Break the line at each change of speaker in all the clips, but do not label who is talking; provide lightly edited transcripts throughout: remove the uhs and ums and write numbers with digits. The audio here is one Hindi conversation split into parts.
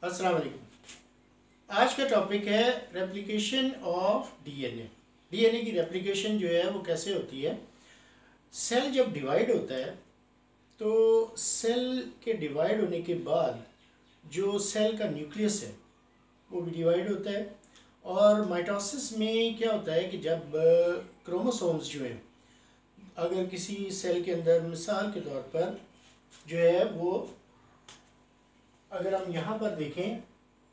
अस्सलाम वालेकुम। आज का टॉपिक है रेप्लिकेशन ऑफ डीएनए। डीएनए की रेप्लिकेशन जो है वो कैसे होती है। सेल जब डिवाइड होता है तो सेल के डिवाइड होने के बाद जो सेल का न्यूक्लियस है वो भी डिवाइड होता है। और माइटोसिस में क्या होता है कि जब क्रोमोसोम्स जो हैं, अगर किसी सेल के अंदर मिसाल के तौर पर जो है वो, अगर हम यहाँ पर देखें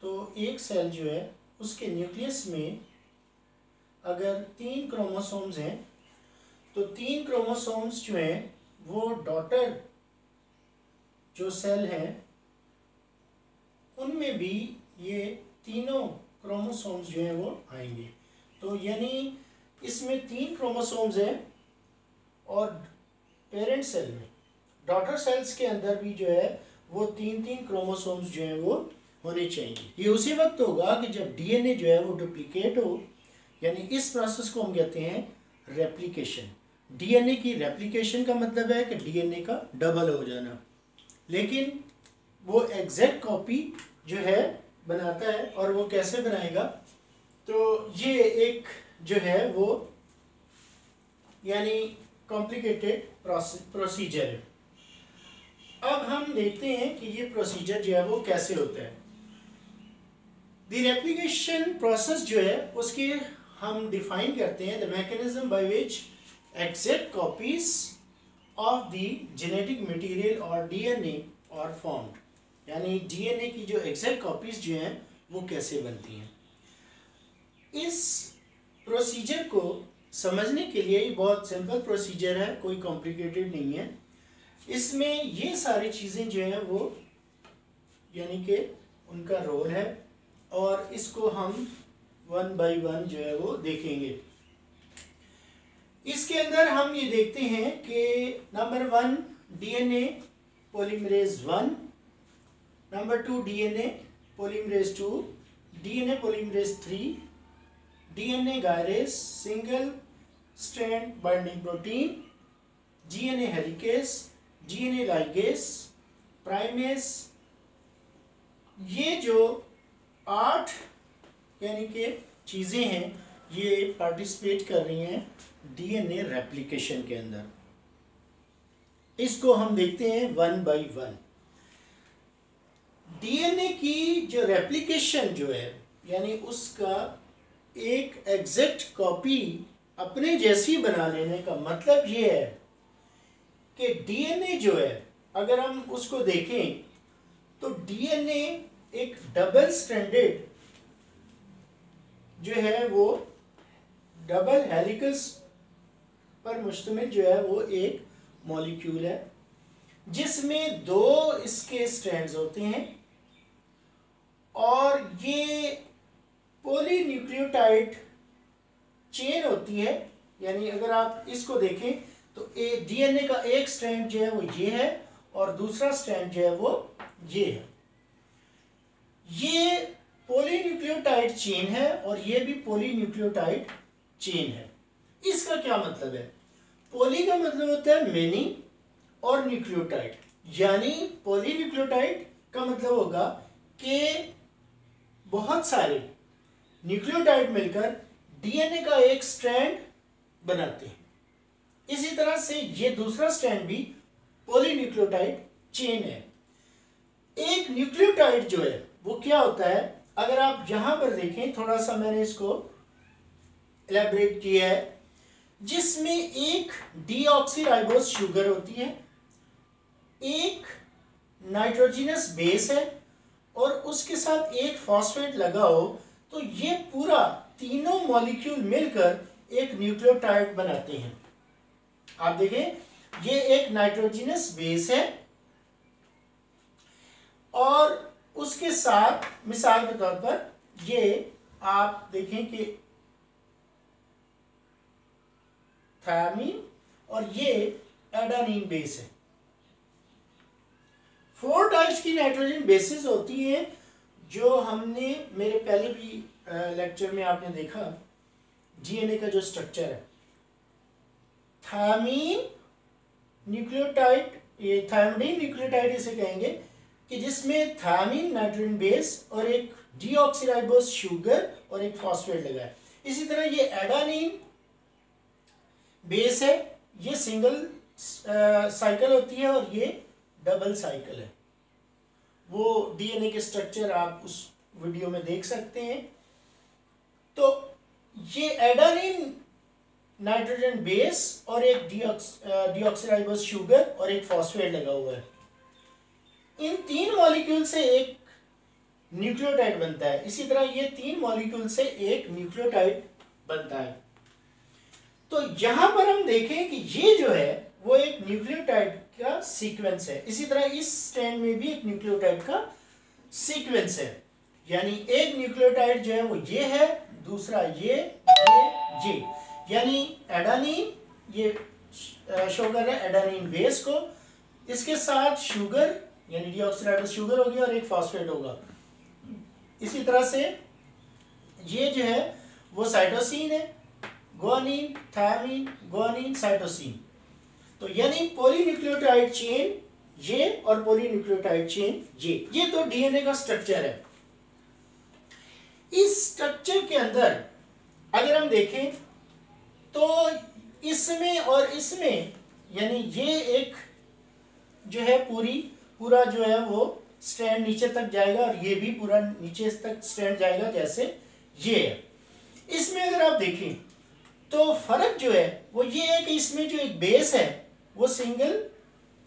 तो एक सेल जो है उसके न्यूक्लियस में अगर 3 क्रोमोसोम्स हैं तो 3 क्रोमोसोम्स जो हैं वो डॉटर जो सेल हैं उनमें भी ये तीनों क्रोमोसोम्स जो हैं वो आएंगे। तो यानी इसमें 3 क्रोमोसोम्स हैं और पेरेंट सेल में, डॉटर सेल्स के अंदर भी जो है वो 3 क्रोमोसोम्स जो हैं वो होने चाहिए। ये उसी वक्त होगा कि जब डीएनए जो है वो डुप्लीकेट हो, यानी इस प्रोसेस को हम कहते हैं रेप्लिकेशन। डीएनए की रेप्लिकेशन का मतलब है कि डीएनए का डबल हो जाना, लेकिन वो एग्जैक्ट कॉपी जो है बनाता है। और वो कैसे बनाएगा, तो ये एक जो है वो यानी कॉम्प्लिकेटेड प्रोसीजर है। अब हम देखते हैं कि ये प्रोसीजर जो है वो कैसे होता है। द रेप्लिकेशन प्रोसेस जो है उसके हम डिफाइन करते हैं the mechanism by which exact copies of the genetic material और डीएनए और फॉर्म्ड, यानी डीएनए की जो एग्जैक्ट कॉपीज जो हैं वो कैसे बनती हैं। इस प्रोसीजर को समझने के लिए ये बहुत सिंपल प्रोसीजर है, कोई कॉम्प्लिकेटेड नहीं है। इसमें ये सारी चीज़ें जो हैं वो यानी कि उनका रोल है और इसको हम 1 बाय 1 जो है वो देखेंगे। इसके अंदर हम ये देखते हैं कि number 1 DNA polymerase 1, number 2 DNA polymerase 2, DNA polymerase 3, DNA gyrase single strand binding protein, GNA helicase, DNA ligase, primase. ये जो 8 यानी कि चीज़ें हैं ये पार्टिसिपेट कर रही हैं डीएनए रेप्लिकेशन के अंदर। इसको हम देखते हैं 1 बाय 1। डीएनए की जो रेप्लिकेशन जो है यानी उसका एक एग्जैक्ट कॉपी अपने जैसी बना लेने का मतलब ये है कि डीएनए जो है अगर हम उसको देखें तो डीएनए एक डबल स्ट्रैंडेड जो है वो डबल हेलिकस पर मुश्तमिल जो है वो एक मॉलिक्यूल है जिसमें 2 इसके स्ट्रैंड्स होते हैं और ये पॉलीन्यूक्लियोटाइड चेन होती है। यानी अगर आप इसको देखें तो डीएनए का एक स्ट्रैंड जो है वो ये है और दूसरा स्ट्रैंड जो है वो ये है। ये पॉलीन्यूक्लियोटाइड चेन है और ये भी पॉलीन्यूक्लियोटाइड चेन है। इसका क्या मतलब है? पॉली का मतलब होता है मेनी और न्यूक्लियोटाइड, यानी पॉलीन्यूक्लियोटाइड का मतलब होगा कि बहुत सारे न्यूक्लियोटाइड मिलकर डीएनए का एक स्ट्रैंड बनाते हैं। इसी तरह से ये दूसरा स्ट्रैंड भी पॉलीन्यूक्लियोटाइड चेन है। एक न्यूक्लियोटाइड जो है वो क्या होता है, अगर आप यहां पर देखें थोड़ा सा मैंने इसको एलैबोरेट किया है, जिसमें एक डीऑक्सीराइबोज शुगर होती है, एक नाइट्रोजनस बेस है और उसके साथ एक फॉस्फेट लगा हो, तो ये पूरा तीनों मॉलिक्यूल मिलकर एक न्यूक्लियोटाइड बनाते हैं। आप देखें ये एक नाइट्रोजनस बेस है और उसके साथ मिसाल के तौर पर ये आप देखें कि थायमीन और ये एडेनिन बेस है। 4 टाइप्स की नाइट्रोजन बेसिस होती हैं जो हमने मेरे पहले भी लेक्चर में आपने देखा। डीएनए का जो स्ट्रक्चर है, थायमीन न्यूक्लियोटाइड, ये थायमिडीन न्यूक्लियोटाइड इसे कहेंगे, कि जिसमें थायमीन नाइट्रोजन बेस और एक डीऑक्सीराइबोस शुगर और एक फॉस्फेट लगा है। इसी तरह ये एडानिन बेस है, ये सिंगल साइकिल होती है और ये डबल साइकिल है। वो डीएनए के स्ट्रक्चर आप उस वीडियो में देख सकते हैं। तो ये एडानिन नाइट्रोजन बेस और एक डीऑक्सीराइबोस शुगर और एक फॉस्फेट लगा हुआ है। इन 3 मॉलिक्यूल से एक न्यूक्लियोटाइड बनता है। इसी तरह ये 3 मॉलिक्यूल से एक न्यूक्लियोटाइड बनता है। तो यहां पर हम देखें कि ये जो है वो एक न्यूक्लियोटाइड का सीक्वेंस है। इसी तरह इस स्ट्रैंड में भी एक न्यूक्लियोटाइड का सीक्वेंस है। यानी एक न्यूक्लियोटाइड जो है वो ये है, दूसरा ये यानी एडानिन, ये शो कर रहा है एडानिन बेस को, इसके साथ शुगर यानी डीऑक्सीराइबोस शुगर होगी और एक फॉस्फेट होगा। इसी तरह से ये जो है वो साइटोसिन है, गुआनिन, थायमीन, गुआनिन, साइटोसिन। तो यानी पॉलीन्यूक्लियोटाइड चेन ये और पॉलीन्यूक्लियोटाइड चेन ये तो डीएनए का स्ट्रक्चर है। इस स्ट्रक्चर के अंदर अगर हम देखें तो इसमें और इसमें यानी ये एक जो है पूरा जो है वो स्ट्रैंड नीचे तक जाएगा और ये भी पूरा नीचे तक स्ट्रैंड जाएगा जैसे ये है। इसमें अगर आप देखें तो फर्क जो है वो ये है कि इसमें जो एक बेस है वो सिंगल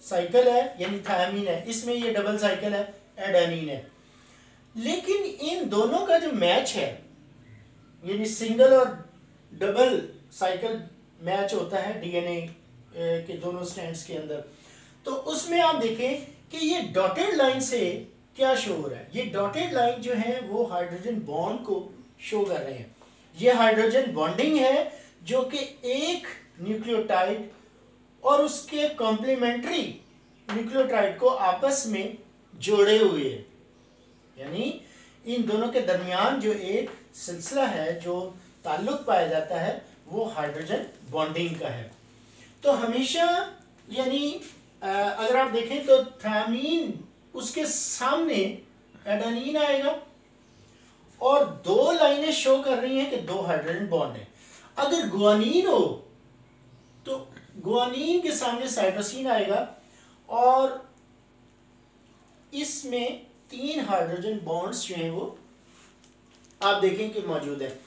साइकिल है यानी थायमीन है, इसमें ये डबल साइकिल है एडेनिन है। लेकिन इन दोनों का जो मैच है यानी सिंगल और डबल साइकिल मैच होता है डीएनए के दोनों स्ट्रैंड्स के अंदर, तो उसमें आप देखें कि ये डॉटेड लाइन से क्या शो हो रहा है। ये डॉटेड लाइन जो है वो हाइड्रोजन बॉन्ड को शो कर रहे हैं। ये हाइड्रोजन बॉन्डिंग है जो कि एक न्यूक्लियोटाइड और उसके कॉम्प्लीमेंट्री न्यूक्लियोटाइड को आपस में जोड़े हुए है। यानी इन दोनों के दरमियान जो एक सिलसिला है, जो ताल्लुक पाया जाता है, वो हाइड्रोजन बॉन्डिंग का है। तो हमेशा यानी अगर आप देखें तो थायमीन उसके सामने एडेनिन आएगा और 2 लाइनें शो कर रही हैं कि 2 हाइड्रोजन बॉन्ड है। अगर गुआनिन हो तो गुआनिन के सामने साइटोसिन आएगा और इसमें 3 हाइड्रोजन बॉन्ड्स जो हैं वो आप देखें कि मौजूद है।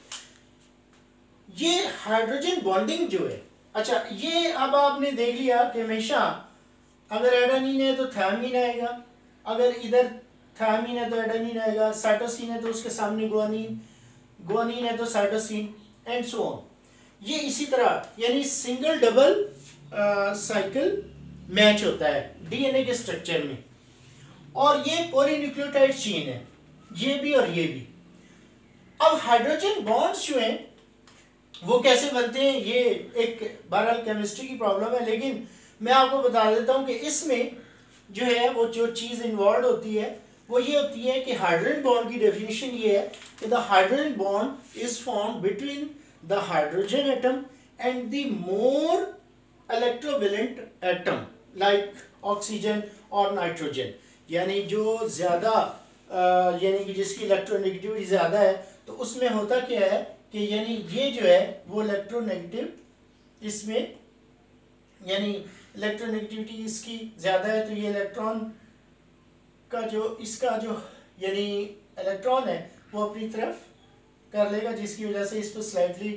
ये हाइड्रोजन बॉन्डिंग जो है, अच्छा ये अब आपने देख लिया कि हमेशा अगर एडेनिन है तो थायमीन आएगा, अगर इधर थायमीन है तो एडेनिन आएगा, साइटोसिन है तो उसके सामने गुआनिन, गुआनिन है तो साइटोसिन एंड सो ऑन। ये इसी तरह यानी सिंगल डबल साइकिल मैच होता है डीएनए के स्ट्रक्चर में। और ये पॉलीन्यूक्लियोटाइड चेन है, ये भी और ये भी। अब हाइड्रोजन बॉन्ड्स जो हैं वो कैसे बनते हैं, ये एक बहरहाल केमिस्ट्री की प्रॉब्लम है, लेकिन मैं आपको बता देता हूं कि इसमें जो है वो जो चीज़ इन्वॉल्व होती है वो ये होती है कि हाइड्रोजन बॉन्ड की डेफिनेशन ये है कि the hydrogen bond is formed between the hydrogen atom and the more electrovalent atom like oxygen और नाइट्रोजन। यानी जो ज़्यादा यानी कि जिसकी इलेक्ट्रोनेगेटिविटी ज़्यादा है तो उसमें होता क्या है कि यानी ये जो है वो इलेक्ट्रोनेगेटिव, इसमें यानी इलेक्ट्रोनेगेटिविटी इसकी ज़्यादा है तो ये इलेक्ट्रॉन का जो इसका जो यानी इलेक्ट्रॉन है वो अपनी तरफ कर लेगा, जिसकी वजह से इस पर स्लाइटली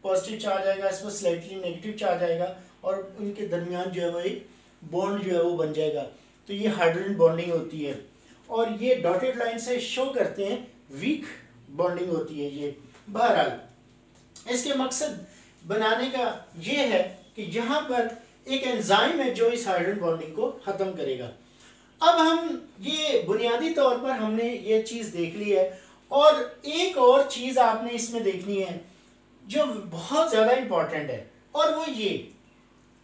पॉजिटिव चार्ज आएगा, इस पर स्लाइटली नेगेटिव चार्ज आएगा और उनके दरमियान जो है वो एक बॉन्ड जो है वो बन जाएगा। तो ये हाइड्रोजन बॉन्डिंग होती है और ये डॉटेड लाइन से शो करते हैं वीक बॉन्डिंग होती है ये। बहरहाल इसके मकसद बनाने का ये है कि यहाँ पर एक एंजाइम है जो इस हाइड्रोजन बॉन्डिंग को ख़त्म करेगा। अब हम ये बुनियादी तौर पर हमने ये चीज़ देख ली है और एक और चीज़ आपने इसमें देखनी है जो बहुत ज़्यादा इम्पॉर्टेंट है और वो ये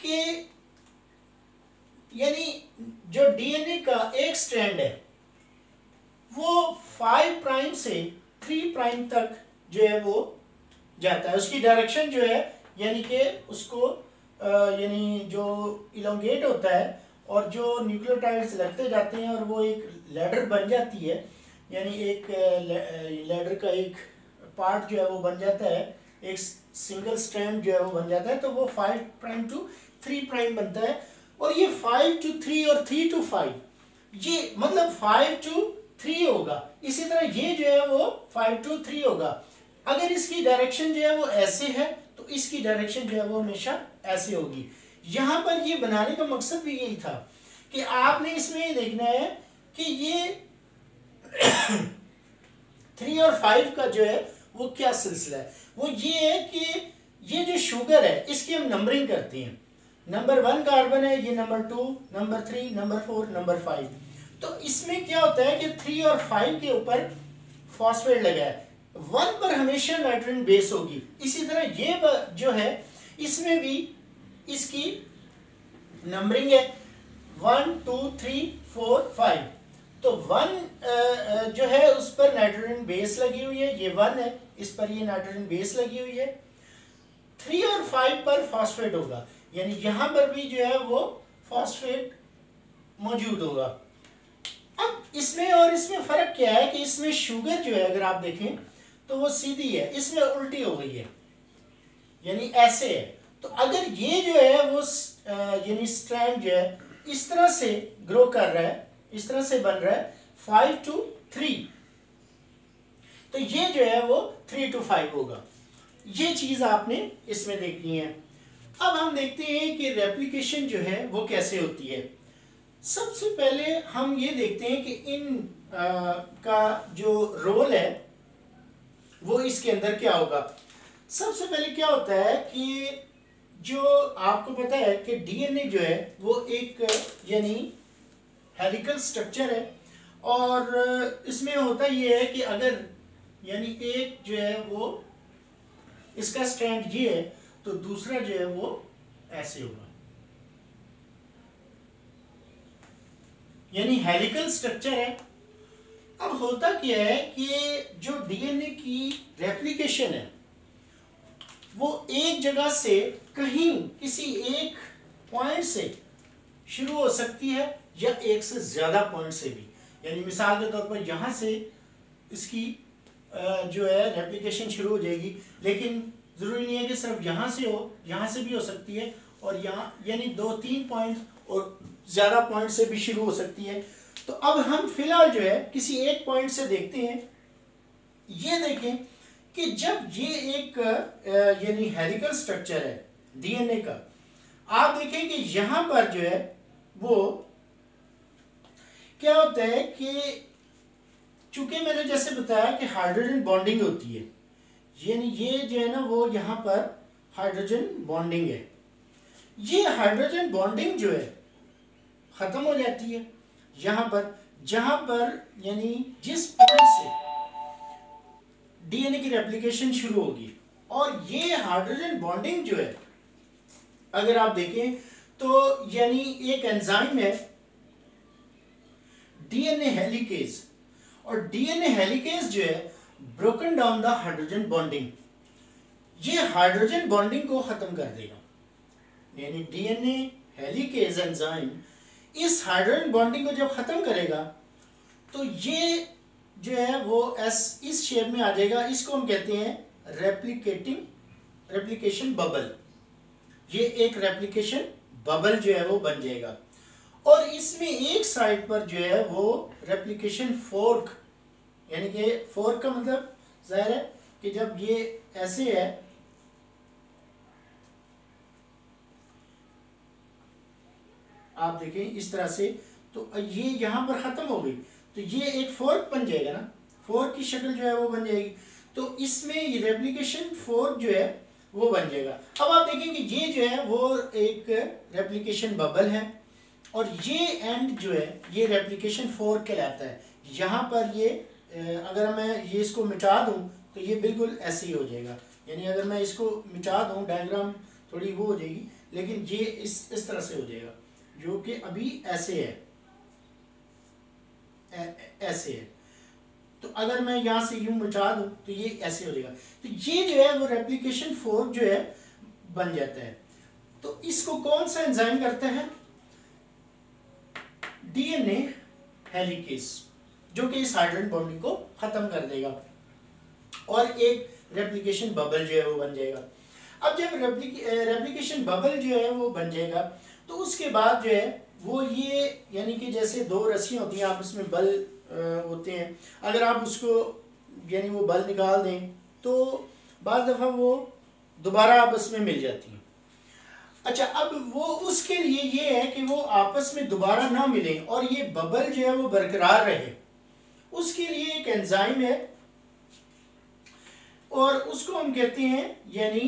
कि यानी जो डीएनए का एक स्ट्रैंड है वो 5 प्राइम से 3 प्राइम तक जो है वो जाता है। उसकी डायरेक्शन जो है यानी कि उसको यानी जो इलोंगेट होता है और जो न्यूक्लियोटाइड्स लगते जाते हैं और वो एक लैडर बन जाती है, यानी एक लैडर का एक पार्ट जो है वो बन जाता है, एक सिंगल स्ट्रैंड जो है वो बन जाता है, तो वो 5 प्राइम टू 3 प्राइम बनता है। और ये 5 to 3 और 3 to 5, ये मतलब 5 to 3 होगा। इसी तरह ये जो है वो 5 to 3 होगा। अगर इसकी डायरेक्शन जो है वो ऐसे है तो इसकी डायरेक्शन जो है वो हमेशा ऐसे होगी। यहाँ पर ये बनाने का मकसद भी यही था कि आपने इसमें देखना है कि ये 3 और 5 का जो है वो क्या सिलसिला है। वो ये है कि ये जो शुगर है इसकी हम नंबरिंग करते हैं। नंबर 1 कार्बन है, ये नंबर 2, नंबर 3, नंबर 4, नंबर 5। तो इसमें क्या होता है कि 3 और 5 के ऊपर फॉस्फेट लगा है, 1 पर हमेशा नाइट्रोजन बेस होगी। इसी तरह ये जो है इसमें भी इसकी नंबरिंग है 1 2 3 4 5। तो 1 जो है उस पर नाइट्रोजन बेस लगी हुई है, ये 1 है, इस पर ये नाइट्रोजन बेस लगी हुई है। 3 और 5 पर फॉस्फेट होगा, यानी यहां पर भी जो है वो फॉस्फेट मौजूद होगा। अब इसमें और इसमें फर्क क्या है कि इसमें शुगर जो है अगर आप देखें तो वो सीधी है, इसमें उल्टी हो गई है, यानी ऐसे है। तो अगर ये जो है वो यानी स्ट्रैंड जो है इस तरह से ग्रो कर रहा है, इस तरह से बन रहा है 5 to 3, तो ये जो है वो 3 to 5 होगा। ये चीज आपने इसमें देखनी है। अब हम देखते हैं कि रेप्लिकेशन जो है वो कैसे होती है। सबसे पहले हम ये देखते हैं कि इन का जो रोल है वो इसके अंदर क्या होगा। सबसे पहले क्या होता है कि जो आपको पता है कि डीएनए जो है वो एक यानी हेलिकल स्ट्रक्चर है, और इसमें होता ये है कि अगर यानी एक जो है वो इसका स्ट्रैंड ये है तो दूसरा जो है वो ऐसे होगा, यानी हेलिकल स्ट्रक्चर है। अब होता क्या है कि जो डीएनए की रेप्लिकेशन है वो एक जगह से कहीं किसी एक पॉइंट से शुरू हो सकती है या एक से ज्यादा पॉइंट से भी। यानी मिसाल के तौर पर यहां से इसकी जो है रेप्लिकेशन शुरू हो जाएगी, लेकिन जरूरी नहीं है कि सिर्फ यहां से हो, यहां से भी हो सकती है, और यहाँ यानी 2-3 पॉइंट और ज्यादा पॉइंट से भी शुरू हो सकती है। तो अब हम फिलहाल जो है किसी एक पॉइंट से देखते हैं। ये देखें कि जब ये एक यानी हेलिकल स्ट्रक्चर है डीएनए का, आप देखें कि यहां पर जो है वो क्या होता है कि चूंकि मैंने जैसे बताया कि हाइड्रोजन बॉन्डिंग होती है, यानी ये जो है ना वो यहां पर हाइड्रोजन बॉन्डिंग है। ये हाइड्रोजन बॉन्डिंग जो है खत्म हो जाती है यहां पर, जहां पर यानी जिस पॉइंट से डीएनए की रेप्लिकेशन शुरू होगी। और ये हाइड्रोजन बॉन्डिंग जो है अगर आप देखें तो यानी एक एंजाइम है डीएनए हेलिकेज, और डीएनए हेलिकेज जो है broken down the hydrogen bonding, ये हाइड्रोजन बॉन्डिंग को खत्म कर देगा। यानी डीएनए हेलिकेज एंजाइम इस हाइड्रोजन बॉन्डिंग को जब खत्म करेगा तो ये जो है वो इस शेप में आ जाएगा। इसको हम कहते हैं रेप्लिकेशन बबल। ये एक रेप्लिकेशन बबल जो है वो बन जाएगा, और इसमें एक साइड पर जो है वो रेप्लिकेशन फोर्क, यानी कि फोर्क का मतलब जाहिर है कि जब ये ऐसे है आप देखें इस तरह से, तो ये यहां पर खत्म हो गई, तो ये एक फोर्क बन जाएगा ना, फोर्क की शक्ल जो है वो बन जाएगी। तो इसमें ये रेप्लिकेशन फोर्क जो है वो बन जाएगा। अब आप देखें कि ये जो है वो एक रेप्लिकेशन बबल है, और ये एंड जो है ये रेप्लिकेशन फोर्क कहलाता है। यहाँ पर ये अगर मैं ये इसको मिटा दूं तो ये बिल्कुल ऐसे ही हो जाएगा। यानी अगर मैं इसको मिटा दूं, डायग्राम थोड़ी वो हो जाएगी, लेकिन ये इस तरह से हो जाएगा, जो कि अभी ऐसे है, ऐसे है। तो अगर मैं यहाँ से यूं मिटा दूं तो ये ऐसे हो जाएगा। तो ये जो है वो रेप्लिकेशन फोर्क जो है बन जाता है। तो इसको कौन सा एंजाइम करता है? डीएनए हेलिकेज, जो कि इस हाइड्रोजन बॉन्डिंग को खत्म कर देगा और एक रेप्लिकेशन बबल जो है वो बन जाएगा। अब जब रेप्लिकेशन बबल जो है वो बन जाएगा तो उसके बाद जो है वो ये यानी कि जैसे दो रस्सियां होती हैं आपस में बल होते हैं, अगर आप उसको यानी वो बल निकाल दें तो बाद दफ़ा वो दोबारा आपस में मिल जाती हैं। अच्छा, अब वो उसके लिए ये है कि वो आपस में दोबारा ना मिले और ये बबल जो है वो बरकरार रहे, उसके लिए एक एंजाइम है और उसको हम कहते हैं यानी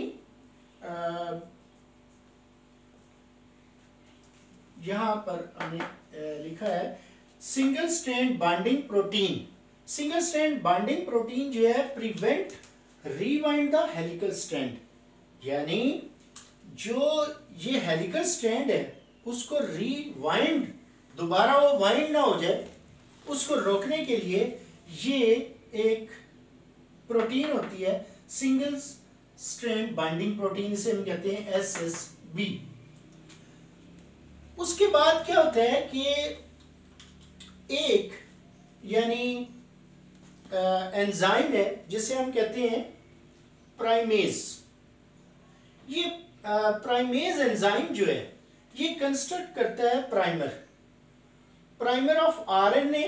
यहां पर हमने लिखा है single strand binding protein. Single strand binding protein जो है prevent rewind the helical strand, यानी जो ये हेलिकल स्ट्रैंड है उसको रीवाइंड, दोबारा वो वाइंड ना हो जाए, उसको रोकने के लिए ये एक प्रोटीन होती है सिंगल स्ट्रैंड बाइंडिंग प्रोटीन, इसे हम कहते हैं SSB। उसके बाद क्या होता है कि एक यानी एंजाइम है जिसे हम कहते हैं प्राइमेज। ये प्राइमेज एंजाइम जो है ये कंस्ट्रक्ट करता है प्राइमर ऑफ RNA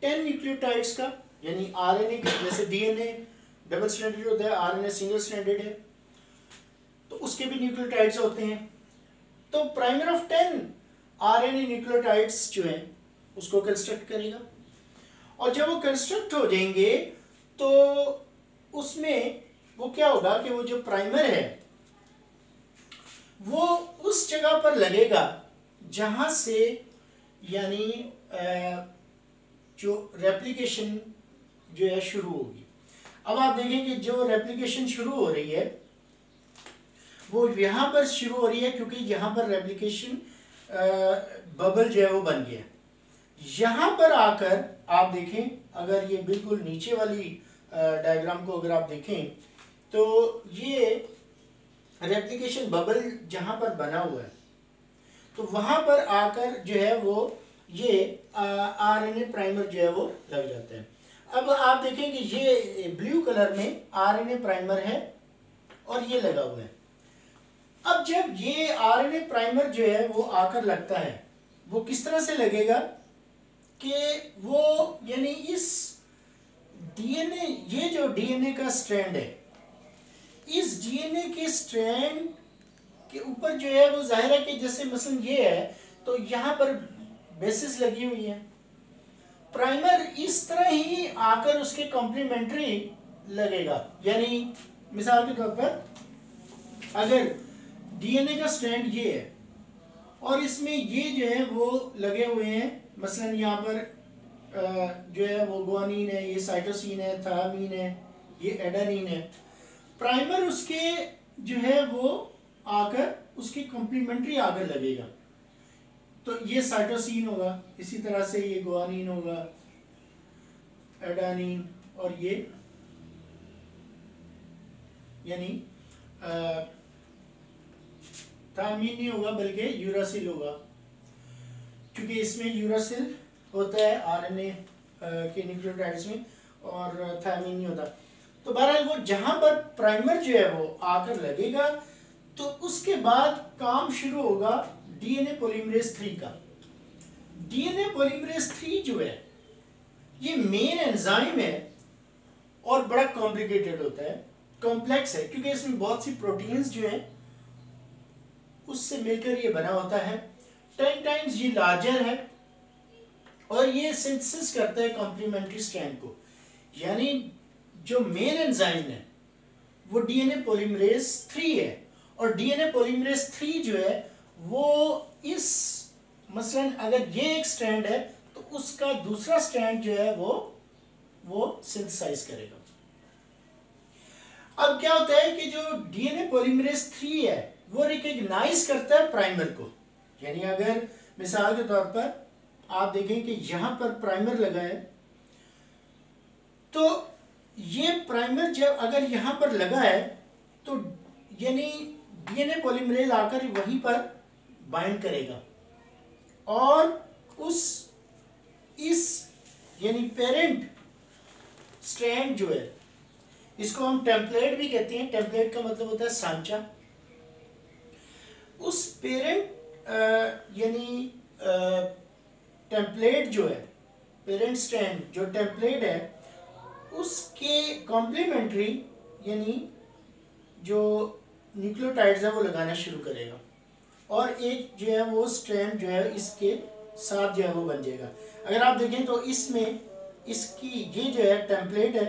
10 न्यूक्लियोटाइड्स का, यानी RNA जैसे DNA डबल स्ट्रैंडेड होता है, RNA सिंगल स्ट्रैंडेड है तो उसके भी न्यूक्लियोटाइड्स होते हैं। तो प्राइमर ऑफ 10 RNA न्यूक्लियोटाइड्स जो हैं उसको कंस्ट्रक्ट करेगा और जब वो कंस्ट्रक्ट हो जाएंगे तो उसमें वो क्या होगा कि वो जो प्राइमर है वो उस जगह पर लगेगा जहां से यानी जो रेप्लिकेशन जो है शुरू होगी। अब आप देखें कि जो रेप्लिकेशन शुरू हो रही है वो यहां पर शुरू हो रही है क्योंकि यहां पर रेप्लिकेशन बबल जो है वो बन गया। यहां पर आकर आप देखें, अगर ये बिल्कुल नीचे वाली डायग्राम को अगर आप देखें तो ये रेप्लिकेशन बबल जहां पर बना हुआ है तो वहां पर आकर जो है वो ये RNA प्राइमर जो है वो लग जाता है। अब आप देखें कि ये ब्लू कलर में RNA प्राइमर है और ये लगा हुआ है। अब जब ये RNA प्राइमर जो है वो आकर लगता है वो किस तरह से लगेगा कि वो यानी इस DNA, ये जो DNA का स्ट्रैंड है, इस DNA के स्ट्रैंड के ऊपर जो है वो जाहिर है कि जैसे मसलन ये है तो यहाँ पर बेसिस लगी हुई है, प्राइमर इस तरह ही आकर उसके कॉम्प्लीमेंट्री लगेगा। यानी मिसाल के तौर पर अगर DNA का स्ट्रैंड ये है और इसमें ये जो है वो लगे हुए हैं, मसलन यहाँ पर जो है वो गुआनिन है, ये साइटोसिन है, थायामीन है, ये एडेनिन है, प्राइमर उसके जो है वो आकर उसकी कॉम्प्लीमेंट्री आकर लगेगा तो ये साइटोसिन होगा, इसी तरह से ये गुआनिन होगा, एडेनिन, और ये यानी थायमीन नहीं होगा बल्कि यूरासिल होगा क्योंकि इसमें यूरासिल होता है RNA के न्यूक्लियोटाइड्स में और थायमीन नहीं होता। तो बहरहाल वो जहां पर प्राइमर जो है वो आकर लगेगा तो उसके बाद काम शुरू होगा DNA पॉलीमरेज 3 का। DNA पॉलीमरेज 3 जो है ये मेन एंजाइम है और बड़ा कॉम्प्लिकेटेड होता है, कॉम्प्लेक्स है क्योंकि इसमें बहुत सी प्रोटीन्स जो हैं उससे मिलकर ये बना होता है। 10 टाइम्स ये लार्जर है और ये सिंथेसिस करता है कॉम्प्लीमेंट्री स्ट्रैंड को। यानी जो मेन एंजाइम है वो DNA पॉलीमरेज 3 है और DNA पॉलीमरेज 3 जो है वो इस मसलन अगर ये एक स्ट्रैंड है तो उसका दूसरा स्ट्रैंड जो है वो सिंथेसाइज करेगा। अब क्या होता है कि जो DNA पॉलीमरेज 3 है वो रिकॉग्नाइज करता है प्राइमर को। यानी अगर मिसाल के तौर पर आप देखें कि यहां पर प्राइमर लगा है तो ये प्राइमर जब अगर यहां पर लगा है तो यानी DNA पॉलीमरेज आकर वहीं पर बाइंड करेगा और उस इस यानी पेरेंट स्ट्रैंड जो है, इसको हम टेम्पलेट भी कहते हैं। टेम्पलेट का मतलब होता है सांचा। उस पेरेंट यानी टेम्पलेट जो है, पेरेंट स्ट्रैंड जो टेम्पलेट है, उसके कॉम्प्लीमेंट्री यानी जो न्यूक्लियोटाइड्स है वो लगाना शुरू करेगा, और एक जो है वो स्ट्रैंड जो है इसके साथ जो है वो बन जाएगा। अगर आप देखें तो इसमें इसकी ये जो है टेम्पलेट है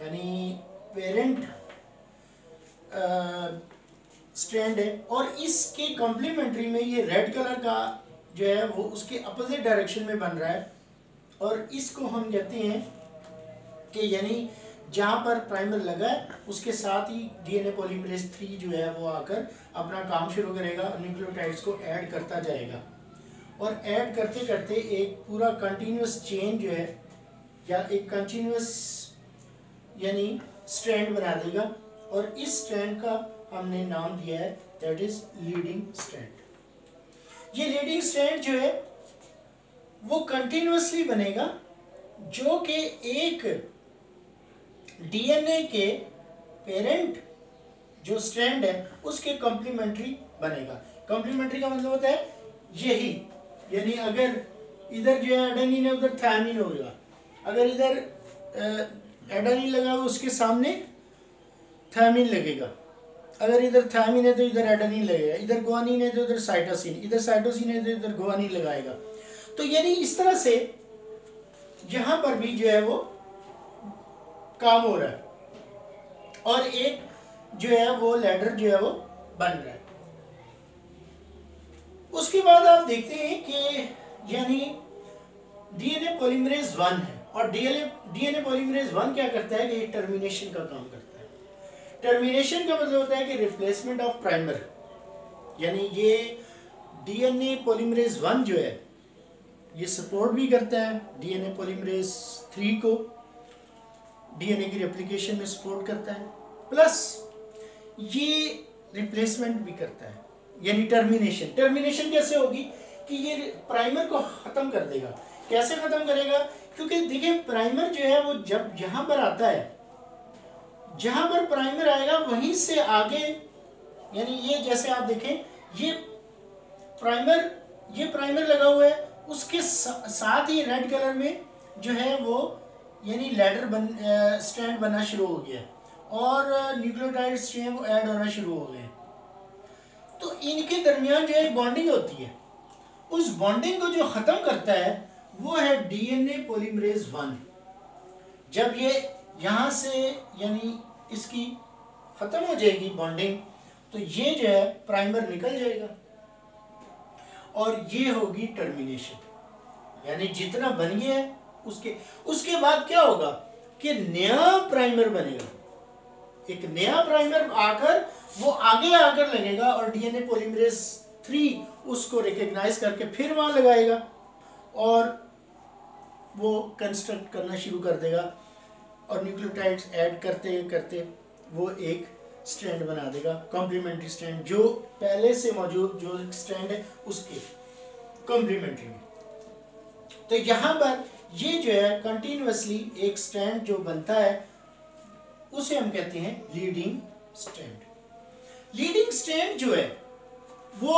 यानी पेरेंट स्ट्रैंड है, और इसके कॉम्प्लीमेंट्री में ये रेड कलर का जो है वो उसके अपोजिट डायरेक्शन में बन रहा है, और इसको हम कहते हैं कि यानी जहाँ पर प्राइमर लगा है उसके साथ ही डीएनए पॉलीमरेज 3 जो है वो आकर अपना काम शुरू करेगा, न्यूक्लियोटाइड्स को ऐड करता जाएगा, और ऐड करते करते एक पूरा कंटिन्यूस चेन जो है या एक कंटिन्यूस यानी स्ट्रैंड बना देगा, और इस स्ट्रैंड का हमने नाम दिया है दैट इज लीडिंग स्ट्रैंड। ये लीडिंग स्ट्रैंड जो है वो कंटिन्यूसली बनेगा, जो कि एक डीएनए के पेरेंट जो स्ट्रैंड है उसके कॉम्प्लीमेंट्री बनेगा। कॉम्प्लीमेंट्री का मतलब होता है यही, यानी अगर इधर जो है एडेनिन है उधर थायमिन होगा, अगर इधर एडेनिन लगा हुआ उसके सामने थायमिन लगेगा, अगर इधर थायमिन है तो इधर एडेनिन लगेगा, इधर गुआनिन है तो इधर साइटोसिन, इधर साइटोसिन है तो इधर गुआनिन लगाएगा। तो यानी इस तरह से यहाँ पर भी जो है वो काम हो रहा है, और एक जो है वो लैडर जो है वो बन रहा है। उसके बाद आप देखते हैं कि यानी डीएनए पॉलीमरेज 1 है, और डीएनए पॉलीमरेज 1 क्या करता है कि टर्मिनेशन का काम करता है। टर्मिनेशन का मतलब होता है कि रिप्लेसमेंट ऑफ प्राइमर, यानी ये डीएनए पॉलीमरेज 1 जो है ये सपोर्ट भी करता है डीएनए पॉलीमरेज 3 को, डीएनए की रेप्लिकेशन में सपोर्ट करता है, प्लस ये रिप्लेसमेंट भी करता है यानी टर्मिनेशन। टर्मिनेशन कैसे होगी कि ये प्राइमर को खत्म कर देगा। कैसे खत्म करेगा? क्योंकि देखिए प्राइमर जो है वो जब यहाँ पर आता है, जहां पर प्राइमर आएगा वहीं से आगे, यानी ये जैसे आप देखें ये प्राइमर लगा हुआ है, उसके साथ ही रेड कलर में जो है वो यानी लैडर स्ट्रैंड बनना शुरू हो गया, और न्यूक्लियोटाइड स्ट्रैंड ऐड होना शुरू हो गए। तो इनके दरमियान जो है बॉन्डिंग होती है, उस बॉन्डिंग को जो खत्म करता है वो है डीएनए पॉलीमरेज 1। जब ये यहाँ से यानी इसकी खत्म हो जाएगी बॉन्डिंग, तो ये जो है प्राइमर निकल जाएगा और ये होगी टर्मिनेशन। यानी जितना बन गया है उसके बाद क्या होगा कि नया प्राइमर बनेगा, एक नया प्राइमर आकर वो आगे आकर लगेगा और डीएनए पॉलीमरेज 3 उसको रिकॉग्नाइज करके फिर वहां लगाएगा और वो कंस्ट्रक्ट करना शुरू कर देगा, और न्यूक्लियोटाइड्स ऐड करते करते वो एक स्ट्रैंड बना देगा, कॉम्प्लीमेंट्री स्ट्रैंड, जो पहले से मौजूद जो स्ट्रैंड है उसके कॉम्प्लीमेंट्री में। तो यहाँ पर ये जो है कंटिन्यूअसली एक स्ट्रैंड जो बनता है उसे हम कहते हैं लीडिंग स्ट्रैंड। लीडिंग स्ट्रैंड जो है वो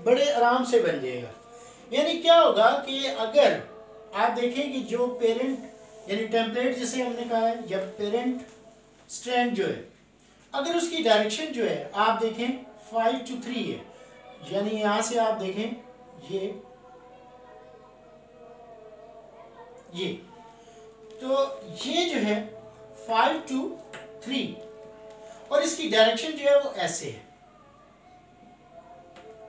बड़े आराम से बन जाएगा। यानी क्या होगा कि अगर आप देखें कि जो पेरेंट यानी टेम्पलेट जिसे हमने कहा है, या पेरेंट स्ट्रैंड जो है, अगर उसकी डायरेक्शन जो है आप देखें 5 to 3 है, यानी यहां से आप देखें ये तो ये जो है 5 to 3, और इसकी डायरेक्शन जो है वो ऐसे है,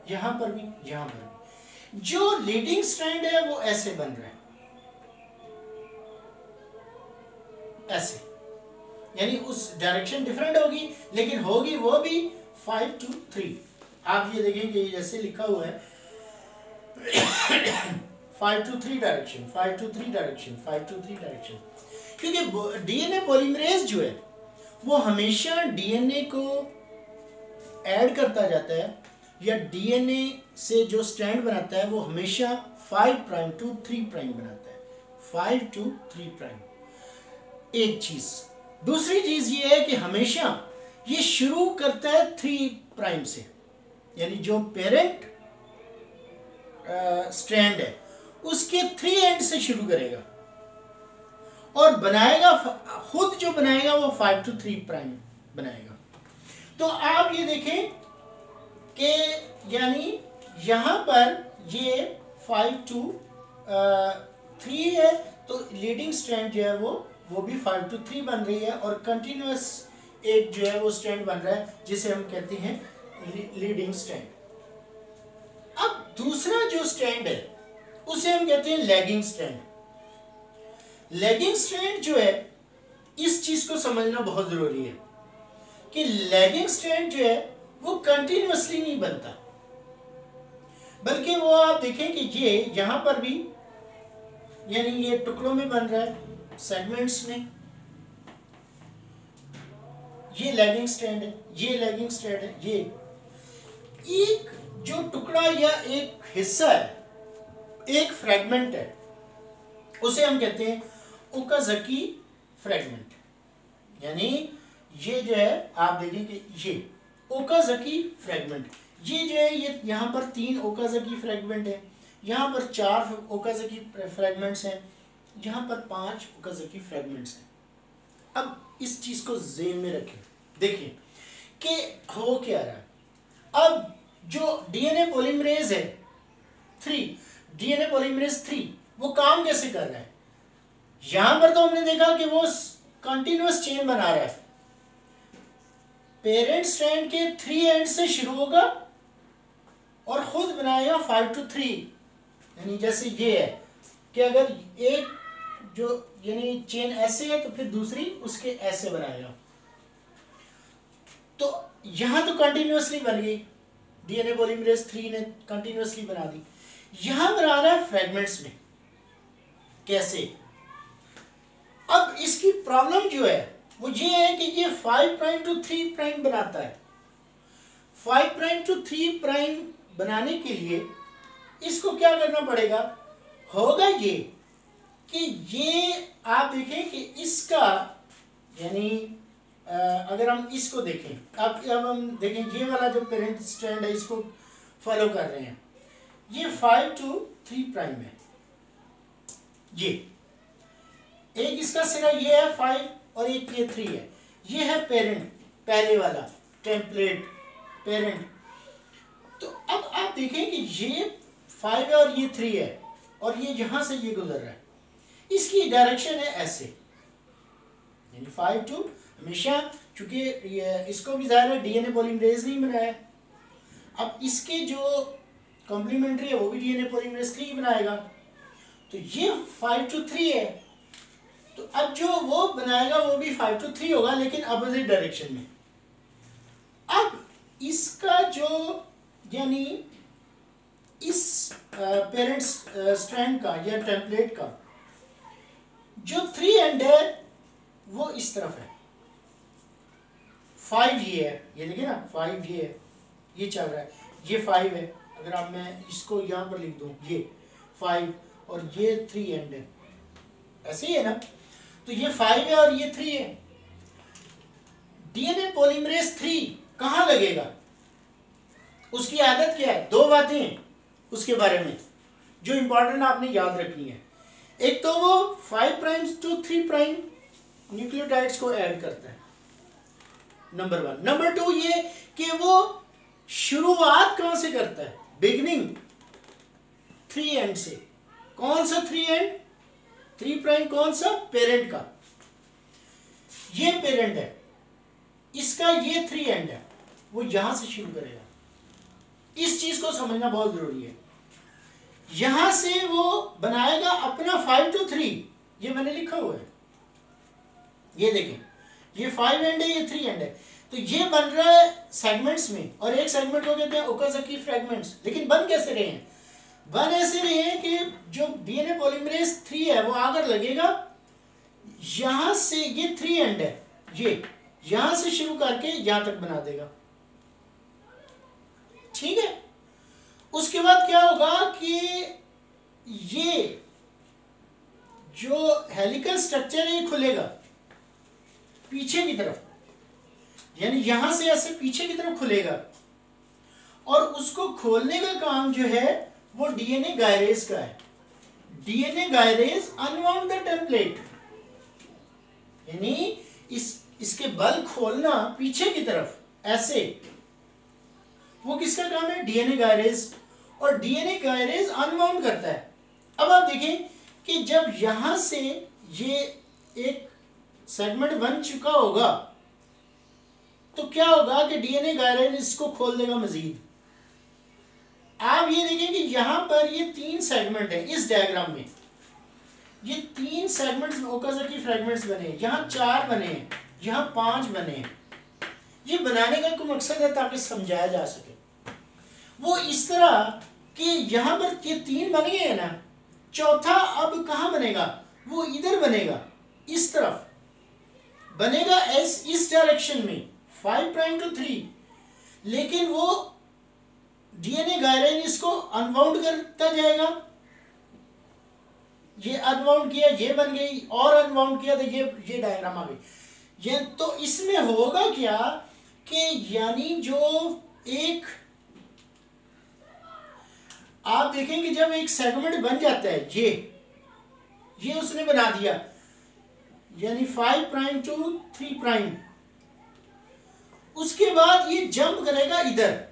यहां पर भी यहां पर भी। जो लीडिंग स्ट्रैंड है वो ऐसे बन रहा है, ऐसे, यानी उस डायरेक्शन डिफरेंट होगी लेकिन होगी वो भी 5 to 3। आप ये देखें कि जैसे लिखा हुआ है 5 to 3 direction, 5 to 3 direction, 5 to 3 direction. क्योंकि डीएनए पॉलीमरेज जो है वो हमेशा डीएनए को ऐड करता जाता है, या डीएनए से जो स्ट्रैंड बनाता है वो हमेशा 5 प्राइम टू 3 प्राइम बनाता है, 5 टू 3 प्राइम। एक चीज, दूसरी चीज ये है कि हमेशा ये शुरू करता है 3 प्राइम से, यानी जो पेरेंट स्ट्रैंड है उसके 3 एंड से शुरू करेगा और बनाएगा, खुद जो बनाएगा वो 5 टू 3 प्राइम बनाएगा। तो आप ये देखें कि यानी यहां पर ये 5 टू 3 है, तो लीडिंग स्ट्रैंड जो है वो भी 5 टू 3 बन रही है और कंटिन्यूअस एक जो है वो स्ट्रैंड बन रहा है जिसे हम कहते हैं लीडिंग स्ट्रैंड। अब दूसरा जो स्ट्रैंड है उसे हम कहते हैं लैगिंग स्ट्रैंड। लैगिंग स्ट्रैंड जो है, इस चीज को समझना बहुत जरूरी है कि लैगिंग स्ट्रैंड जो है वो कंटिन्यूअसली नहीं बनता, बल्कि वो आप देखें कि ये यहां पर भी यानी ये टुकड़ों में बन रहा है, सेगमेंट्स में। ये लैगिंग स्ट्रैंड है, ये लैगिंग स्ट्रैंड है। ये एक जो टुकड़ा या एक हिस्सा है, एक फ्रैगमेंट है, उसे हम कहते हैं ओकाज़की फ्रैगमेंट। यानी ये जो है आप देखें कि ये ओकाज़की फ्रैगमेंट, ये जो है ये यहाँ पर 3 ओकाज़की फ्रैगमेंट है, यहाँ पर 4 ओकाज़की फ्रैगमेंट्स हैं, यहाँ पर 5 ओकाज़की फ्रैगमेंट्स हैं। अब इस चीज को ज़हन में रखें, देखिए कि हो क्या रहा है। अब जो डीएनए पॉलीमरेज है 3, डीएनए पॉलीमरेज 3 वो काम कैसे कर रहा है? यहां पर तो हमने देखा कि वो कंटिन्यूअस चेन बना रहा है, पेरेंट स्ट्रैंड के 3 एंड से शुरू होगा और खुद बनाएगा 5 टू 3। यानी जैसे ये है कि अगर एक जो यानी चेन ऐसे है तो फिर दूसरी उसके ऐसे बनाएगा, तो यहां तो कंटिन्यूअसली बन गई, डीएनए पॉलीमरेज 3 ने कंटिन्यूअसली बना दी। यहां बना रहा है फ्रैगमेंट्स में। कैसे? अब इसकी प्रॉब्लम जो है वो ये है कि ये 5 प्राइम टू 3 प्राइम बनाता है। 5 प्राइम टू 3 प्राइम बनाने के लिए इसको क्या करना पड़ेगा? होगा ये कि ये आप देखें कि इसका यानी अगर हम इसको देखें, अब हम देखें ये वाला जो पेरेंट स्ट्रैंड है इसको फॉलो कर रहे हैं, ये 5 टू 3 प्राइम है। ये एक इसका सिरा ये है 5 और एक ये 3 है। ये है पेरेंट, पहले वाला टेम्पलेट पेरेंट। तो अब आप देखें कि ये 5 है और ये 3 है और ये यहां से ये गुजर रहा है, इसकी डायरेक्शन है ऐसे, यानी 5 टू हमेशा, चूंकि इसको भी जाहिर है डीएनए पॉलीमरेज नहीं बनाया, अब इसके जो कॉम्प्लीमेंट्री है वो भी डीएनए पॉलीमरेज 3 बनाएगा, तो ये 5 टू 3 है, तो अब जो वो बनाएगा वो भी 5 टू 3 होगा लेकिन अपोजिट डायरेक्शन में। अब इसका जो यानी इस पेरेंट स्ट्रैंड का या टेम्पलेट का जो 3 एंड है वो इस तरफ है, 5 ये है, ये देखिए ना 5 ये है, ये चल रहा है, ये 5 है। अगर आप मैं इसको यहाँ पर लिख दूँ, ये 5 और ये 3 एंड है, ऐसे ही है ना, तो ये 5 है और ये 3 है। डीएनए पॉलीमरेज 3 कहाँ लगेगा? उसकी आदत क्या है? 2 बातें हैं उसके बारे में जो इंपॉर्टेंट आपने याद रखनी है। एक तो वो 5 प्राइम टू 3 प्राइम न्यूक्लियोटाइड्स को ऐड करता है, नंबर 1। नंबर 2 ये कि वो शुरुआत कहां से करता है? बिगिनिंग 3 एंड से। कौन सा 3 एंड? 3 प्राइम कौन सा? पेरेंट का, ये पेरेंट है, इसका ये 3 एंड है, वो यहां से शुरू करेगा। इस चीज को समझना बहुत जरूरी है। यहां से वो बनाएगा अपना 5 टू 3, ये मैंने लिखा हुआ है, ये देखें, ये 5 एंड है, ये 3 एंड है, तो ये बन रहा है सेगमेंट्स में, और एक सेगमेंट को कहते हैं ओकाज़की फ्रैगमेंट्स। लेकिन बन कैसे रहे हैं? बन ऐसे रहे हैं कि जो डीएनए पॉलीमरेज 3 है वो आकर लगेगा, यहां से ये 3 एंड है, ये यहां से शुरू करके यहां तक बना देगा, ठीक है। उसके बाद क्या होगा कि ये जो हेलिकल स्ट्रक्चर है ये खुलेगा पीछे की तरफ, यानी यहां से ऐसे पीछे की तरफ खुलेगा, और उसको खोलने का काम जो है वो डीएनए गायरेज का है। DNA gyrase unwound the template, यानी इसके बल खोलना पीछे की तरफ ऐसे, वो किसका काम है? DNA gyrase. और डीएनए गायरेज अनवाउंड करता है। अब आप देखें कि जब यहां से ये एक सेगमेंट बन चुका होगा तो क्या होगा कि डीएनए गायरेज इसको खोल देगा मजीद। आप ये देखें कि यहां पर ये 3 सेगमेंट है, इस डायग्राम में ये 3 सेगमेंट्स ओकाज़की फ्रैगमेंट्स बने हैं, यहाँ 4 बने हैं, यहाँ 5 बने हैं। ये बनाने का कोई मकसद है ताकि समझाया जा सके। वो इस तरह कि यहाँ पर ये 3 बन गए हैं ना, चौथा अब कहाँ बनेगा? वो इधर बनेगा, इस तरफ बनेगा, इस डायरेक्शन में 5 प्राइम टू 3, लेकिन वो डीएनए गायरेज इसको अनवाउंड करता जाएगा। ये अनवाउंड किया, ये बन गई, और अनवाउंड किया तो ये डायग्राम आ गई। ये तो इसमें होगा क्या कि यानी जो एक आप देखें कि जब एक सेगमेंट बन जाता है, ये उसने बना दिया, यानी 5 प्राइम टू 3 प्राइम, उसके बाद ये जंप करेगा इधर,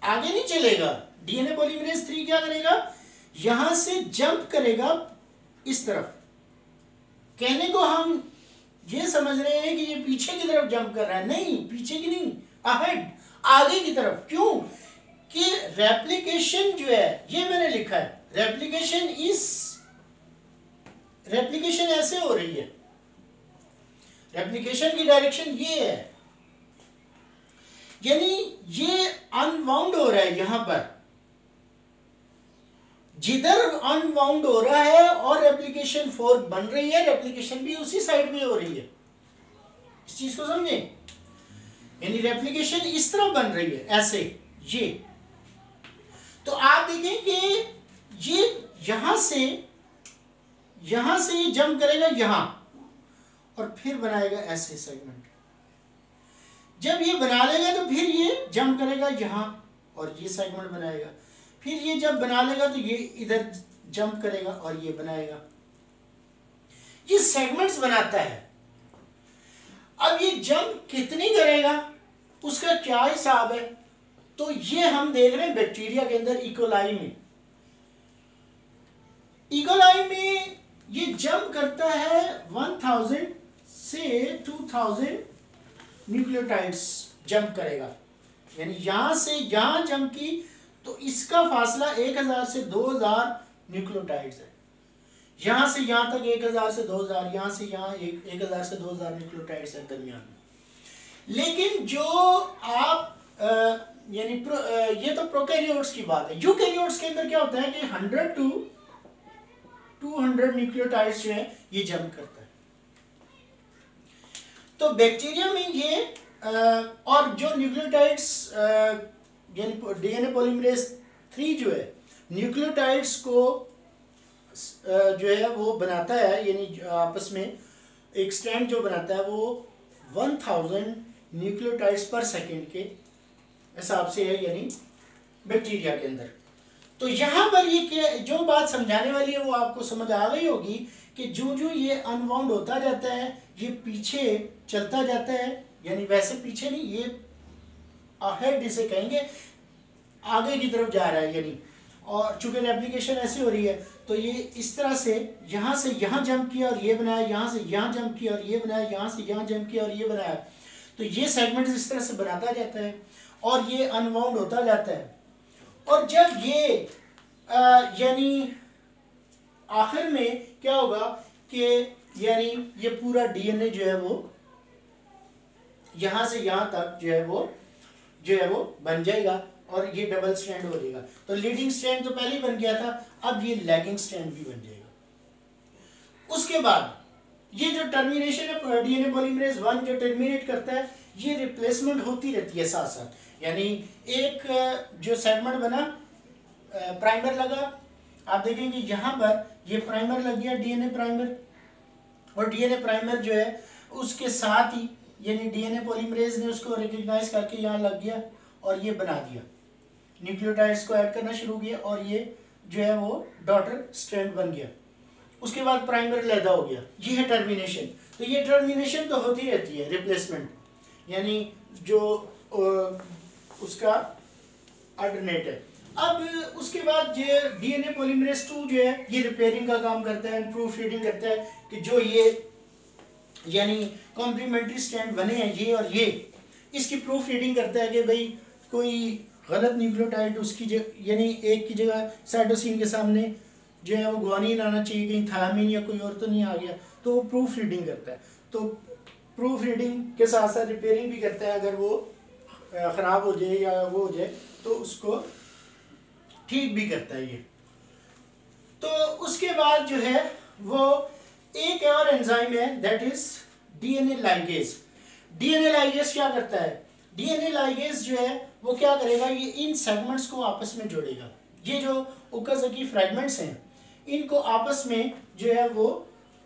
आगे नहीं चलेगा। डीएनए पॉलीमरेज 3 क्या करेगा? यहां से जंप करेगा इस तरफ। कहने को हम ये समझ रहे हैं कि ये पीछे की तरफ जंप कर रहा है, नहीं, पीछे की नहीं, अहेड, आगे की तरफ। क्यों? कि रेप्लिकेशन जो है, ये मैंने लिखा है, रेप्लिकेशन ऐसे हो रही है, रेप्लिकेशन की डायरेक्शन ये है, यानी ये अनवाउंड हो रहा है यहां पर, जिधर अनवाउंड हो रहा है और रेप्लिकेशन 4 बन रही है, रेप्लिकेशन भी उसी साइड में हो रही है। इस चीज को समझे, यानी रेप्लिकेशन इस तरह बन रही है ऐसे, ये तो आप देखें कि ये यहां से ये जंप करेगा यहां, और फिर बनाएगा ऐसे सेगमेंट। जब ये बना लेगा तो फिर ये जंप करेगा यहां और ये सेगमेंट बनाएगा, फिर ये जब बना लेगा तो ये इधर जंप करेगा और ये बनाएगा। ये सेगमेंट्स बनाता है। अब ये जंप कितनी करेगा, उसका क्या हिसाब है? तो ये हम देख रहे हैं बैक्टीरिया के अंदर, इकोलाई में। इकोलाई में ये जंप करता है 1000 से 2000 न्यूक्लियोटाइड्स जंप करेगा, यानी यहां से यहां जंप की तो इसका फासला 1000 से 2000 न्यूक्लियोटाइड्स है। यहां से यहां तक 1000 से 2000, यहां से यहां 1000 से 2000 न्यूक्लियोटाइड्स है दरमियान में। लेकिन जो आप यानी ये तो प्रोकैरियोट्स की बात है। यूकैरियोट्स के अंदर क्या होता है कि 100 टू 200 न्यूक्लियोटाइड्स जो है ये जंप करता है। तो बैक्टीरिया में ये और जो न्यूक्लियोटाइड्स यानी डीएनए पॉलीमरेज 3 जो है न्यूक्लियोटाइड्स को जो है वो बनाता है, यानी आपस में एक स्ट्रैंड जो बनाता है वो 1000 न्यूक्लियोटाइड्स पर सेकंड के हिसाब से है, यानी बैक्टीरिया के अंदर। तो यहाँ पर ये जो बात समझाने वाली है वो आपको समझ आ गई होगी कि जो ये अनवाउंड होता जाता है ये पीछे चलता जाता है, यानी वैसे पीछे नहीं, ये अहेड इसे कहेंगे, आगे की तरफ जा रहा है यानी। और चूंकि रेप्लिकेशन ऐसी हो रही है तो ये इस तरह से यहाँ जंप किया और ये बनाया, यहाँ से यहाँ जंप किया और ये बनाया, यहाँ से यहाँ जंप किया और ये बनाया। तो ये सेगमेंट इस तरह से बनाता जाता है और ये अनवाउंड होता जाता है। और जब ये यानी आखिर में क्या होगा कि यानी ये पूरा डीएनए जो है वो यहाँ से यहाँ तक जो है वो बन जाएगा और ये डबल स्ट्रैंड हो जाएगा। तो लीडिंग स्ट्रैंड तो पहले ही बन गया था, अब ये लैगिंग स्ट्रैंड भी बन जाएगा। उसके बाद ये जो टर्मिनेशन है डीएनए पॉलीमरेज 1 जो टर्मिनेट करता है, ये रिप्लेसमेंट होती रहती है साथ साथ। यानी एक जो सेगमेंट बना, प्राइमर लगा, आप देखेंगे यहाँ पर ये प्राइमर लग गया, डीएनए प्राइमर, और डीएनए प्राइमर जो है उसके साथ ही यानी डीएनए पॉलीमरेज ने उसको रिकग्नाइज करके यहाँ लग गया और ये बना दिया, न्यूक्लियोटाइड्स को ऐड करना शुरू किया और ये जो है वो डॉटर स्ट्रैंड बन गया। उसके बाद प्राइमर लैदा हो गया, ये है टर्मिनेशन। तो ये टर्मिनेशन तो होती रहती है, रिप्लेसमेंट यानी जो उसका अल्टरनेट है। अब उसके बाद ये डीएनए पॉलीमरेज 2 जो है ये रिपेयरिंग का काम करता है, प्रूफ रीडिंग करता है कि जो ये यानी कॉम्प्लीमेंट्री स्ट्रैंड बने हैं ये और ये, इसकी प्रूफ रीडिंग करता है कि भाई कोई गलत न्यूक्लियोटाइड उसकी यानी एक की जगह साइटोसिन के सामने जो है वो ग्वानिन आना चाहिए, कहीं थायमिन या कोई और तो नहीं आ गया, तो वो प्रूफ रीडिंग करता है। तो प्रूफ रीडिंग के साथ साथ रिपेयरिंग भी करता है, अगर वो ख़राब हो जाए या वो हो जाए तो उसको ठीक भी करता है ये। तो उसके बाद जो है वो एक और एंजाइम है that is DNA ligase. DNA ligase क्या करता है? डीएनए लाइगेज जो है वो क्या करेगा, ये इन सेगमेंट्स को आपस में जोड़ेगा। ये जो ओकाज़की फ्रैगमेंट्स हैं इनको आपस में जो है वो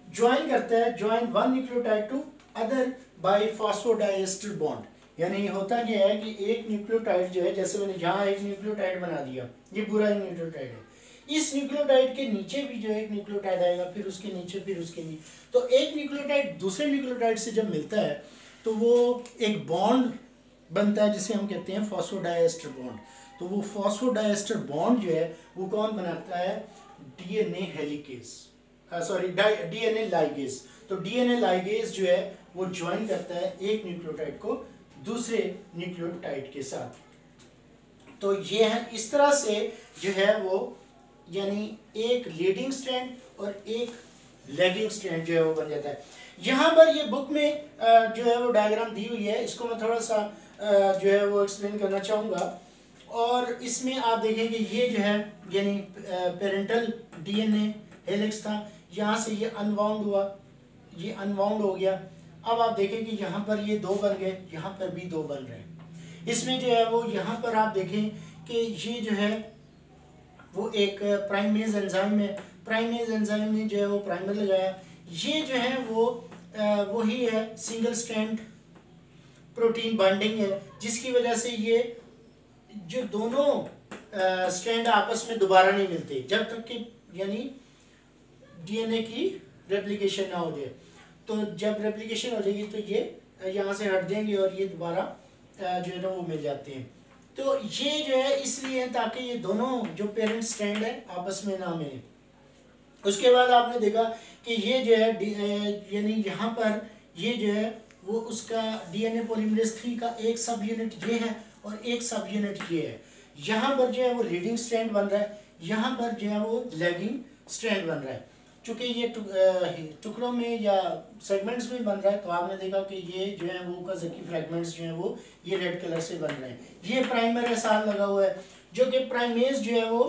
ज्वाइन करता है, join one nucleotide to other by phosphodiester bond. यानी होता क्या है कि एक न्यूक्लियोटाइड जो है, जैसे मैंने यहाँ एक न्यूक्लियोटाइड बना दिया, ये पूरा एक न्यूक्लियोटाइड है, इस न्यूक्लियोटाइड के नीचे भी जो एक न्यूक्लियोटाइड आएगा, फिर उसके नीचे, फिर उसके नीचे। तो एक न्यूक्लियोटाइड दूसरे न्यूक्लियोटाइड से जब मिलता है तो वो एक बॉन्ड बनता है जिसे हम कहते हैं फॉस्फोडाइएस्टर बॉन्ड। तो वो फॉस्फोडाइएस्टर बॉन्ड जो है वो कौन बनाता है? DNA helicase, sorry DNA ligase. तो डीएनए लाइगेज जो है वो ज्वाइन करता है एक न्यूक्लियोटाइड को दूसरे न्यूक्लियोटाइड के साथ। तो ये है, इस तरह से जो है वो यानी एक लीडिंग स्ट्रैंड और एक लैगिंग स्ट्रैंड जो है वो बन जाता है। यहाँ पर ये बुक में जो है वो डायग्राम दी हुई है, इसको मैं थोड़ा सा जो है वो एक्सप्लेन करना चाहूँगा। और इसमें आप देखेंगे ये जो है यानी पेरेंटल डीएनए हेलिक्स था, यहाँ से ये अनवाउंड हुआ, ये अनवाउंड हो गया। अब आप देखें कि यहाँ पर ये 2 बन गए, यहाँ पर भी 2 बन रहे हैं। इसमें जो है वो यहाँ पर आप देखें कि ये जो है वो एक प्राइमेज एंजाइम है, प्राइमेज एंजाइम ने जो है वो प्राइमर लगाया। ये जो है वो वही है सिंगल स्ट्रैंड प्रोटीन बाइंडिंग है, जिसकी वजह से ये जो दोनों स्ट्रैंड आपस में दोबारा नहीं मिलते जब तक कि यानी डीएनए की रेप्लिकेशन ना हो जाए। तो जब रेप्लिकेशन हो जाएगी तो ये यहाँ से हट जाएंगे और ये दोबारा जो है ना वो मिल जाते हैं। तो ये जो है इसलिए ताकि ये दोनों जो पेरेंट स्ट्रैंड है आपस में ना मिले। उसके बाद आपने देखा कि ये जो है यानी यहाँ पर ये जो है वो उसका डीएनए पॉलीमरेज 3 का एक सब यूनिट ये है और एक सब यूनिट ये है। यहाँ पर जो है वो लीडिंग स्ट्रैंड बन रहा है, यहाँ पर जो है वो लैगिंग स्ट्रैंड बन रहा है। चूँकि ये टुकड़ों में या सेगमेंट्स में बन रहा है तो आपने देखा कि ये जो है वो ओकाज़की फ्रैगमेंट्स जो है वो ये रेड कलर से बन रहे हैं। ये प्राइमर है साथ लगा हुआ है जो कि प्राइमेज जो है वो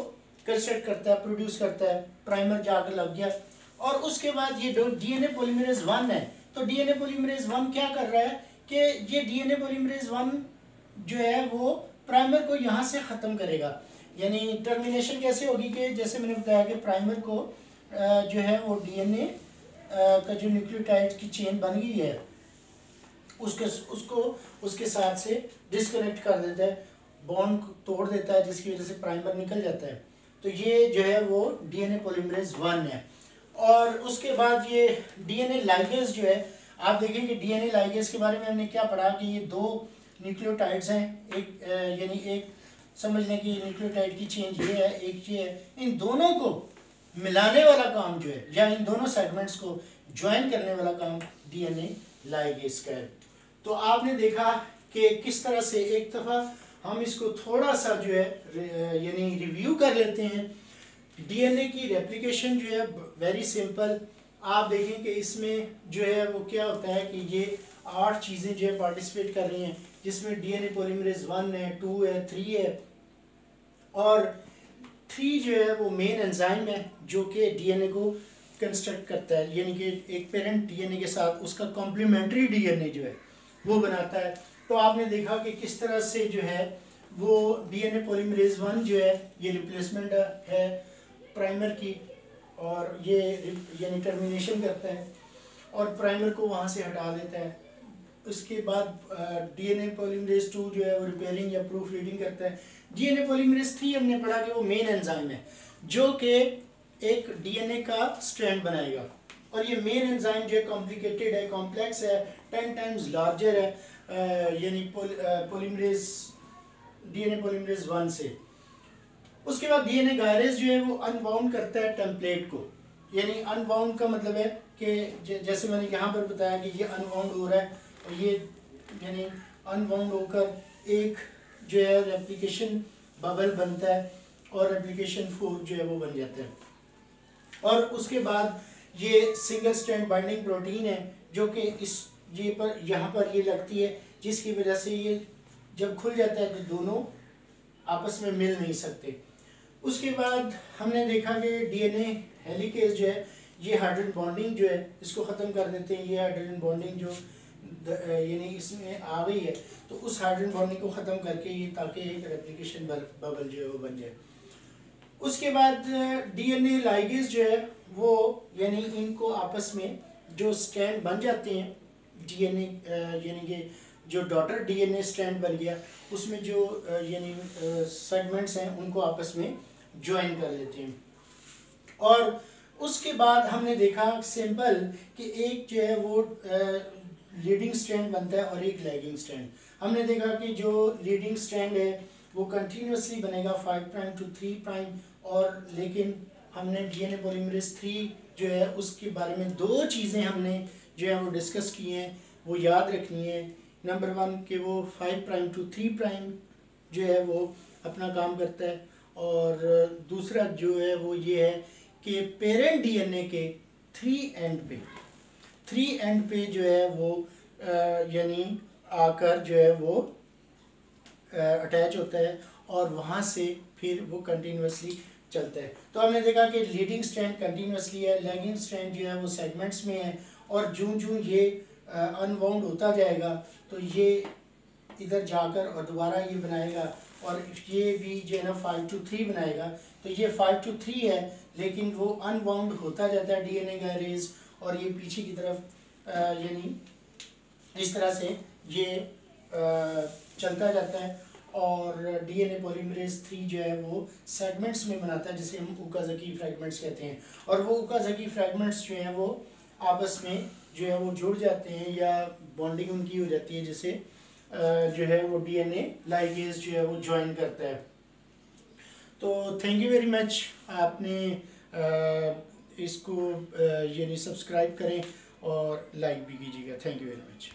कंस्ट्रक्ट करता है, प्रोड्यूस करता है, प्राइमर जाकर लग गया। और उसके बाद ये डीएनए पॉलीमरेज 1 है। तो डीएनए पॉलीमरेज 1 क्या कर रहा है कि ये डीएनए पॉलीमरेज 1 जो है वो प्राइमर को यहाँ से ख़त्म करेगा। यानी टर्मिनेशन कैसे होगी कि जैसे मैंने बताया कि प्राइमर को जो है वो डीएनए का जो न्यूक्लियोटाइड की चेन बन गई है उसको उसके साथ से डिस्कनेक्ट कर देता है, बॉन्ड तोड़ देता है, जिसकी वजह से प्राइमर निकल जाता है। तो ये जो है वो डीएनए पॉलीमरेज 1 है। और उसके बाद ये डीएनए लाइगेज जो है, आप देखेंगे डीएनए लाइगेज के बारे में हमने क्या पढ़ा कि ये 2 न्यूक्लियोटाइड्स हैं, एक यानी एक समझ लें कि न्यूक्लियोटाइड की चेन ये है, एक ये है। इन दोनों को मिलाने वाला काम जो है या इन दोनों सेगमेंट्स को ज्वाइन करने वाला काम डीएनए लाइगेज का है। तो आपने देखा कि किस तरह से एक दफ़ा हम इसको थोड़ा सा जो है यानी रिव्यू कर लेते हैं। डीएनए की रेप्लिकेशन जो है वेरी सिंपल। आप देखें कि इसमें जो है वो क्या होता है कि ये 8 चीज़ें जो है पार्टिसिपेट कर रही हैं, जिसमें डीएनए पॉलीमरेज 1 है, 2 है, 3 है। और 3 जो है वो मेन एंजाइम है जो कि डीएनए को कंस्ट्रक्ट करता है, यानी कि एक पेरेंट डीएनए के साथ उसका कॉम्प्लीमेंट्री डीएनए जो है वो बनाता है। तो आपने देखा कि किस तरह से जो है वो डीएनए पॉलीमरेज 1 जो है ये रिप्लेसमेंट है प्राइमर की, और ये यानी टर्मिनेशन करता है और प्राइमर को वहाँ से हटा देता है। उसके बाद डीएनए पॉलीमरेज 2 जो है वो रिपेयरिंग या प्रूफ रीडिंग करता है। डीएनए पॉलीमरेज 3 हमने पढ़ा कि वो मेन एंजाइम है जो कि एक डीएनए का स्ट्रैंड बनाएगा, और ये मेन एंजाइम जो है कॉम्प्लिकेटेड है, कॉम्प्लेक्स है, 10 टाइम्स लार्जर है यानी पॉलीमरेज डीएनए पॉलीमरेज 1 से। उसके बाद डीएनए गायरेज जो है वो अनबाउंड करता है टेम्पलेट को, यानी अनबाउंड का मतलब है कि जैसे मैंने यहाँ पर बताया कि ये अनबाउंड हो रहा है और ये यानी अनबाउंड होकर एक जो है रेप्लिकेशन बबल बनता है और रेप्लिकेशन फोर्क जो है वो बन जाता है। और उसके बाद ये सिंगल स्ट्रैंड बाइंडिंग प्रोटीन है जो कि इस ये पर यहाँ पर ये लगती है, जिसकी वजह से ये जब खुल जाता है तो दोनों आपस में मिल नहीं सकते। उसके बाद हमने देखा कि डीएनए हेलिकेज जो है ये हाइड्रोजन बॉन्डिंग जो है इसको ख़त्म कर देते हैं। ये हाइड्रोजन बॉन्डिंग जो यानी इसमें आ गई है तो उस हाइड्रोजन बॉन्डिंग को ख़त्म करके ये ताकि एक रेप्लिकेशन बबल जो है वो बन जाए। उसके बाद डीएनए लाइगेज जो है वो यानी इनको आपस में जो स्ट्रैंड बन जाते हैं डीएनए यानी कि जो डॉटर डीएनए स्ट्रैंड बन गया उसमें जो यानी सेगमेंट्स हैं उनको आपस में ज्वाइन कर लेते हैं। और उसके बाद हमने देखा सिंपल कि एक जो है वो लीडिंग स्ट्रैंड बनता है और एक लैगिंग स्ट्रैंड। हमने देखा कि जो लीडिंग स्ट्रैंड है वो कंटिन्यूसली बनेगा 5 प्राइम टू 3 प्राइम, और लेकिन हमने डीएनए पॉलीमरेज 3 जो है उसके बारे में दो चीज़ें हमने जो है वो डिस्कस की हैं, वो याद रखनी है। नंबर 1 कि वो 5 प्राइम टू 3 प्राइम जो है वो अपना काम करता है, और दूसरा जो है वो ये है कि पेरेंट डीएनए के 3 एंड पे जो है वो यानी आकर जो है वो अटैच होता है और वहाँ से फिर वो कंटिन्यूसली चलता है। तो हमने देखा कि लीडिंग स्ट्रैंड कंटिन्यूसली है, लैगिंग स्ट्रैंड जो है वो सेगमेंट्स में है, और जूं ये अनबाउंड होता जाएगा तो ये इधर जाकर और दोबारा ये बनाएगा, और ये भी जो है ना 5 to 3 बनाएगा। तो ये 5 to 3 है लेकिन वो अनबाउंड होता जाता है डीएनए गायरेज, और ये पीछे की तरफ यानी इस तरह से ये चलता जाता है, और डीएनए पॉलीमरेज 3 जो है वो सेगमेंट्स में बनाता है जिसे हम ओकाज़की फ्रैगमेंट्स कहते हैं। और वो ओकाज़की फ्रैगमेंट्स जो हैं वो आपस में जो है वो जुड़ जाते हैं या बॉन्डिंग उनकी हो जाती है, जिसे जो है वो डीएनए लाइगेज जो है वो ज्वाइन करता है। तो थैंक यू वेरी मच। आपने इसको यानी सब्सक्राइब करें और लाइक भी कीजिएगा। Thank you very much.